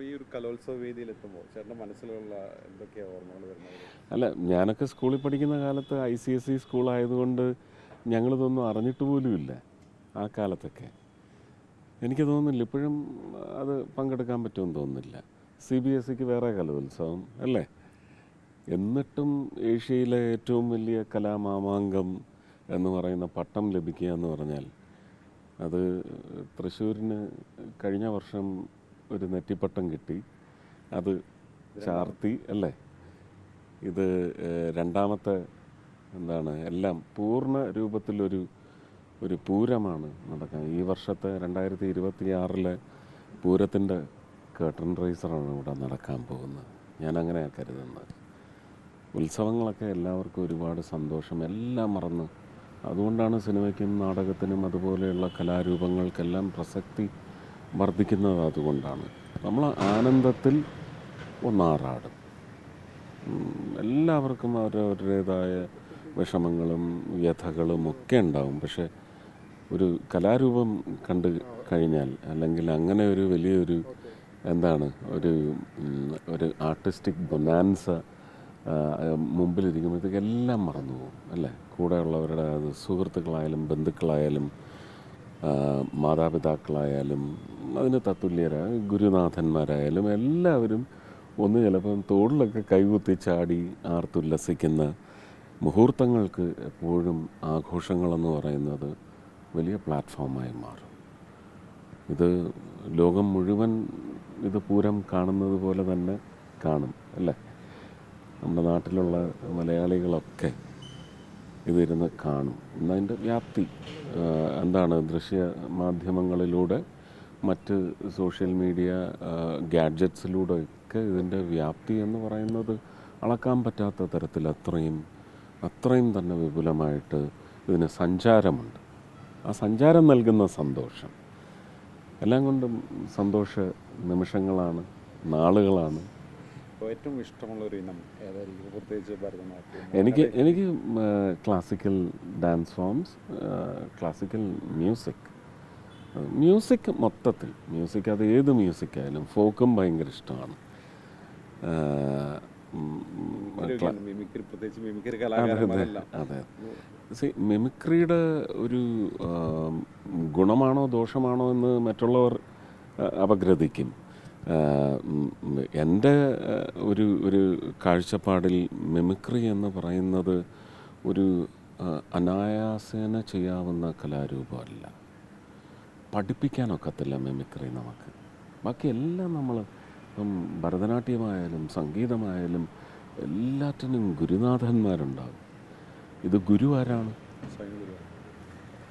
ഈ ഒരു കലോത്സവ വേദിയിലെത്തുമ്പോൾ ചേട്ടൻ്റെ മനസ്സിലുള്ള എന്തൊക്കെയാണ് ഓർമ്മകൾ വരുന്നത്? അല്ല, ഞാനൊക്കെ സ്കൂളിൽ പഠിക്കുന്ന കാലത്ത് ICSE സ്കൂളായതുകൊണ്ട് ഞങ്ങളിതൊന്നും അറിഞ്ഞിട്ട് പോലുമില്ല ആ കാലത്തൊക്കെ. എനിക്ക് തോന്നുന്നില്ല ഇപ്പോഴും അത് പങ്കെടുക്കാൻ പറ്റുമെന്ന് തോന്നുന്നില്ല. CBSEക്ക് വേറെ കലോത്സവം അല്ലേ? എന്നിട്ടും ഏഷ്യയിലെ ഏറ്റവും വലിയ കലാമാമാങ്കം എന്ന് പറയുന്ന പട്ടം ലഭിക്കുക എന്ന് പറഞ്ഞാൽ അത് തൃശ്ശൂരിന് കഴിഞ്ഞ വർഷം ഒരു നെറ്റിപ്പട്ടം കിട്ടി, അത് ചാർത്തി അല്ലേ. ഇത് രണ്ടാമത്തെ എല്ലാം പൂർണ്ണ രൂപത്തിലൊരു പൂരമാണ് നടക്കാൻ. ഈ വർഷത്തെ 2026 പൂരത്തിൻ്റെ കേട്ടൺ റൈസറാണ് ഇവിടെ നടക്കാൻ പോകുന്നത്. ഞാനങ്ങനെയാണ് കരുതുന്നത്. ഉത്സവങ്ങളൊക്കെ എല്ലാവർക്കും ഒരുപാട് സന്തോഷം, എല്ലാം മറന്ന്. അതുകൊണ്ടാണ് സിനിമയ്ക്കും നാടകത്തിനും അതുപോലെയുള്ള കലാരൂപങ്ങൾക്കെല്ലാം പ്രസക്തി വർദ്ധിക്കുന്നത്. അതുകൊണ്ടാണ് നമ്മൾ ആനന്ദത്തിൽ ഒന്നാറാടും. എല്ലാവർക്കും അവരവരുടേതായ വിഷമങ്ങളും വ്യഥകളും ഒക്കെ ഉണ്ടാവും. പക്ഷേ ഒരു കലാരൂപം കണ്ടു കഴിഞ്ഞാൽ, അല്ലെങ്കിൽ അങ്ങനെ ഒരു വലിയൊരു ഒരു ആർട്ടിസ്റ്റിക് ബൊനാൻസ മുമ്പിലിരിക്കുമ്പോഴത്തേക്ക് എല്ലാം മറന്നു പോകും അല്ലേ. കൂടെയുള്ളവരുടെ അത് സുഹൃത്തുക്കളായാലും ബന്ധുക്കളായാലും മാതാപിതാക്കളായാലും അതിന് തത്തുല്യരായ ഗുരുനാഥന്മാരായാലും എല്ലാവരും ഒന്ന് ചിലപ്പം തോളിലൊക്കെ കൈകുത്തി ചാടി ആർത്തുല്ലസിക്കുന്ന മുഹൂർത്തങ്ങൾക്ക് എപ്പോഴും ആഘോഷങ്ങളെന്ന് പറയുന്നത് വലിയ പ്ലാറ്റ്ഫോമായി മാറും. ഇത് ലോകം മുഴുവൻ ഇത് പൂരം കാണുന്നത് പോലെ തന്നെ കാണും അല്ലേ. നമ്മുടെ നാട്ടിലുള്ള മലയാളികളൊക്കെ ഇതിരുന്ന് കാണും. എന്നതിൻ്റെ വ്യാപ്തി ദൃശ്യ മാധ്യമങ്ങളിലൂടെ മറ്റ് സോഷ്യൽ മീഡിയ ഗാഡ്ജറ്റ്സിലൂടെ ഒക്കെ ഇതിൻ്റെ വ്യാപ്തി എന്ന് പറയുന്നത് അളക്കാൻ പറ്റാത്ത തരത്തിൽ അത്രയും തന്നെ വിപുലമായിട്ട് ഇതിന് സഞ്ചാരമുണ്ട്. ആ സഞ്ചാരം നൽകുന്ന സന്തോഷം എല്ലാം കൊണ്ടും സന്തോഷ നിമിഷങ്ങളാണ്, നാളുകളാണ്. ഏറ്റവും ഇഷ്ടമുള്ളൊരു ഇനം ഏതായിരിക്കും? പ്രത്യേകിച്ച് ഭരതനാട്യം. എനിക്ക് classical dance forms, classical music മൊത്തത്തിൽ മ്യൂസിക്, അത് ഏത് മ്യൂസിക്കായാലും. ഫോക്കും ഭയങ്കര ഇഷ്ടമാണ്. അതെ. മിമിക്രിയുടെ ഒരു ഗുണമാണോ ദോഷമാണോ എന്ന് മറ്റുള്ളവർ അപഗ്രഥിക്കും. എൻ്റെ ഒരു കാഴ്ചപ്പാടിൽ മിമിക്രി എന്ന് പറയുന്നത് ഒരു അനായാസേന ചെയ്യാവുന്ന കലാരൂപമല്ല. പഠിപ്പിക്കാനൊക്കത്തില്ല മിമിക്രി നമുക്ക്. ബാക്കി എല്ലാം നമ്മൾ ഇപ്പം ഭരതനാട്യമായാലും സംഗീതമായാലും എല്ലാറ്റിനും ഗുരുനാഥന്മാരുണ്ടാകും. ഇത് ഗുരു ആരാണ്?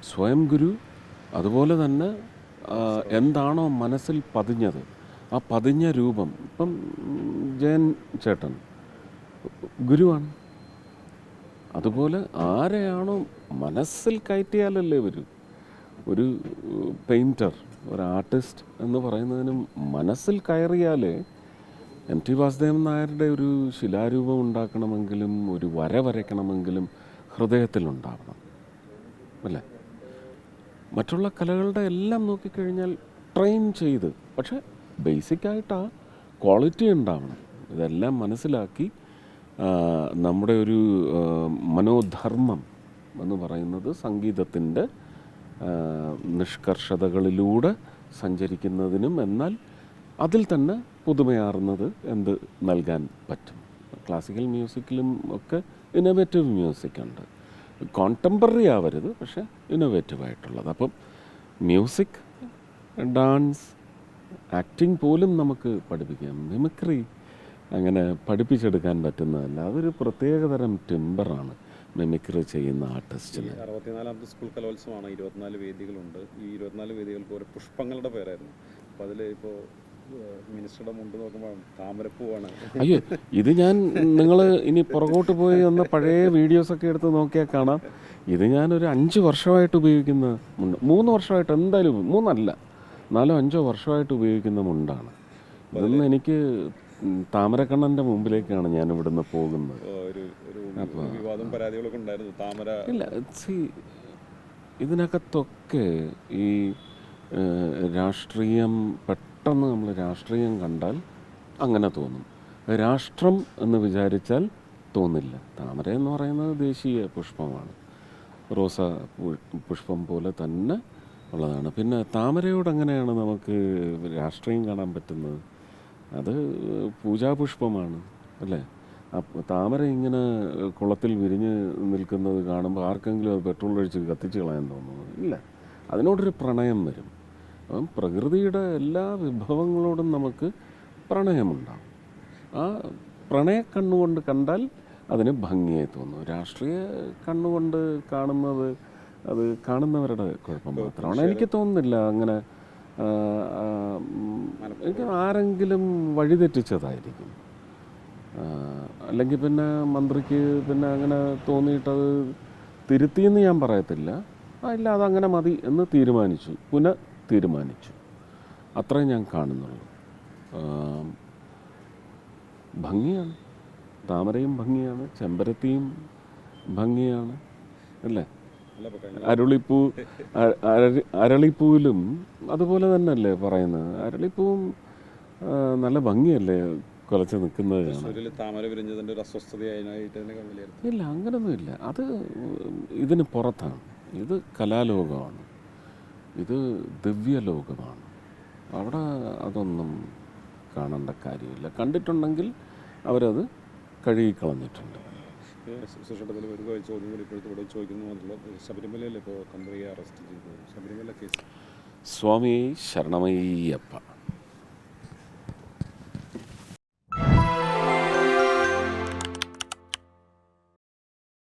സ്വയം ഗുരു. അതുപോലെ തന്നെ എന്താണോ മനസ്സിൽ പതിഞ്ഞത്, ആ പതിഞ്ഞ രൂപം. ഇപ്പം ജയൻ ചേട്ടൻ ഗുരുവാണ്. അതുപോലെ ആരെയാണോ മനസ്സിൽ കയറ്റിയാലല്ലേ ഒരു പെയിൻറ്റർ, ഒരു ആർട്ടിസ്റ്റ് എന്ന് പറയുന്നതിനും മനസ്സിൽ കയറിയാലേ. MT വാസുദേവൻ നായരുടെ ഒരു ശിലാരൂപം ഉണ്ടാക്കണമെങ്കിലും ഒരു വര വരയ്ക്കണമെങ്കിലും ഹൃദയത്തിലുണ്ടാവണം അല്ലേ. മറ്റുള്ള കലകളുടെ എല്ലാം നോക്കിക്കഴിഞ്ഞാൽ ട്രെയിൻ ചെയ്ത്, പക്ഷേ ബേസിക്കായിട്ട് ആ ക്വാളിറ്റി ഉണ്ടാവണം. ഇതെല്ലാം മനസ്സിലാക്കി നമ്മുടെ ഒരു മനോധർമ്മം എന്ന് പറയുന്നത് സംഗീതത്തിൻ്റെ നിഷ്കർഷതകളിലൂടെ സഞ്ചരിക്കുന്നതിനും, എന്നാൽ അതിൽ തന്നെ പുതുമയാർന്നത് എന്ത് നൽകാൻ പറ്റും. ക്ലാസിക്കൽ മ്യൂസിക്കിലും ഒക്കെ ഇന്നോവേറ്റീവ് മ്യൂസിക്കുണ്ട്. കോണ്ടംപററി ആവരുത്, പക്ഷേ ഇന്നോവേറ്റീവായിട്ടുള്ളത്. അപ്പം മ്യൂസിക്, ഡാൻസ്, ആക്ടിങ് പോലും നമുക്ക് പഠിപ്പിക്കാം. മിമിക്രി അങ്ങനെ പഠിപ്പിച്ചെടുക്കാൻ പറ്റുന്നതല്ല. അതൊരു പ്രത്യേകതരം ടിമ്പറാണ് മിമിക്രി ചെയ്യുന്ന ആർട്ടിസ്റ്റിന്. 64ാമത്തെ സ്കൂൾ കലോത്സവമാണ്. 24 വേദികളുണ്ട്. ഈ 24 വേദികൾക്ക് ഓരോ പുഷ്പങ്ങളുടെ പേരായിരുന്നു. അപ്പോൾ അതിൽ ഇപ്പോൾ മിനിസ്റ്ററുടെ മുണ്ട് നോക്കുമ്പോൾ താമരപ്പൂവാണ്. അയ്യോ, ഇത് നിങ്ങൾ ഇനി പുറകോട്ട് പോയി ഒന്ന് പഴയ വീഡിയോസൊക്കെ എടുത്ത് നോക്കിയാൽ കാണാം. ഇത് ഞാനൊരു 5 വർഷമായിട്ട് ഉപയോഗിക്കുന്ന മുണ്ട്. 3 വർഷമായിട്ട് എന്തായാലും, 3 അല്ല 4-5 വർഷമായിട്ട് ഉപയോഗിക്കുന്ന മുണ്ടാണ്. ഇതൊന്നും എനിക്ക് താമരക്കണ്ണൻ്റെ മുമ്പിലേക്കാണ് ഞാൻ ഇവിടുന്ന് പോകുന്നത്. ഇല്ല, ഇതിനകത്തൊക്കെ ഈ രാഷ്ട്രീയം പെട്ടെന്ന് നമ്മൾ രാഷ്ട്രീയം കണ്ടാൽ അങ്ങനെ തോന്നും. രാഷ്ട്രം എന്ന് വിചാരിച്ചാൽ തോന്നില്ല. താമര എന്ന് പറയുന്നത് ദേശീയ പുഷ്പമാണ്, റോസ പുഷ്പം പോലെ തന്നെ ഉള്ളതാണ്. പിന്നെ താമരയോട് എങ്ങനെയാണ് നമുക്ക് രാഷ്ട്രീയം കാണാൻ പറ്റുന്നത്? അത് പൂജാപുഷ്പമാണ് അല്ലേ? താമര ഇങ്ങനെ കുളത്തിൽ വിരിഞ്ഞ് നിൽക്കുന്നത് കാണുമ്പോൾ ആർക്കെങ്കിലും അത് പെട്രോൾ ഒഴിച്ച് കത്തിച്ച് കളയാൻ തോന്നുന്നു? ഇല്ല, അതിനോടൊരു പ്രണയം വരും. അപ്പം പ്രകൃതിയുടെ എല്ലാ വിഭവങ്ങളോടും നമുക്ക് പ്രണയമുണ്ടാകും. ആ പ്രണയ കണ്ണുകൊണ്ട് കണ്ടാൽ അതിന് ഭംഗിയായി തോന്നും. രാഷ്ട്രീയ കണ്ണുകൊണ്ട് കാണുന്നത് അത് കാണുന്നവരുടെ കുഴപ്പം മാത്രമാണ്. എനിക്ക് തോന്നുന്നില്ല അങ്ങനെ. എനിക്ക് ആരെങ്കിലും വഴിതെറ്റിച്ചതായിരിക്കും, അല്ലെങ്കിൽ പിന്നെ മന്ത്രിക്ക് പിന്നെ അങ്ങനെ തോന്നിയിട്ടത് തിരുത്തിയെന്ന് ഞാൻ പറയത്തില്ല. ഇല്ല, അതങ്ങനെ മതി എന്ന് തീരുമാനിച്ചു. അത്രേ ഞാൻ കാണുന്നുള്ളൂ. ഭംഗിയാണ്, താമരയും ഭംഗിയാണ്, ചെമ്പരത്തിയും ഭംഗിയാണ് അല്ലേ? അരളിപ്പൂവിലും അതുപോലെ തന്നെയല്ലേ പറയുന്നത്? അരളിപ്പൂവും നല്ല ഭംഗിയല്ലേ കുലച്ച് നിൽക്കുന്നത്? താമര വിരിഞ്ഞതിൻ്റെ ഒരു അസ്വസ്ഥതയായിട്ട് ഇല്ല, അങ്ങനൊന്നുമില്ല. അത് ഇതിന് പുറത്താണ്. ഇത് കലാലോകമാണ്, ഇത് ദിവ്യലോകമാണ്. അവിടെ അതൊന്നും കാണേണ്ട കാര്യമില്ല. കണ്ടിട്ടുണ്ടെങ്കിൽ അവരത് കഴുകിക്കളഞ്ഞിട്ടുണ്ട്. സുഷേട്ടത്തിൽ ഒരു ചോദ്യം കൂടി ഇപ്പോഴത്തെ ഇവിടെ ചോദിക്കുന്നു എന്നുള്ളത്, ശബരിമലയിൽ ഇപ്പോൾ തന്ത്രിയെ അറസ്റ്റ് ചെയ്തു, ശബരിമല കേസ്. സ്വാമി ശരണമയ്യപ്പ.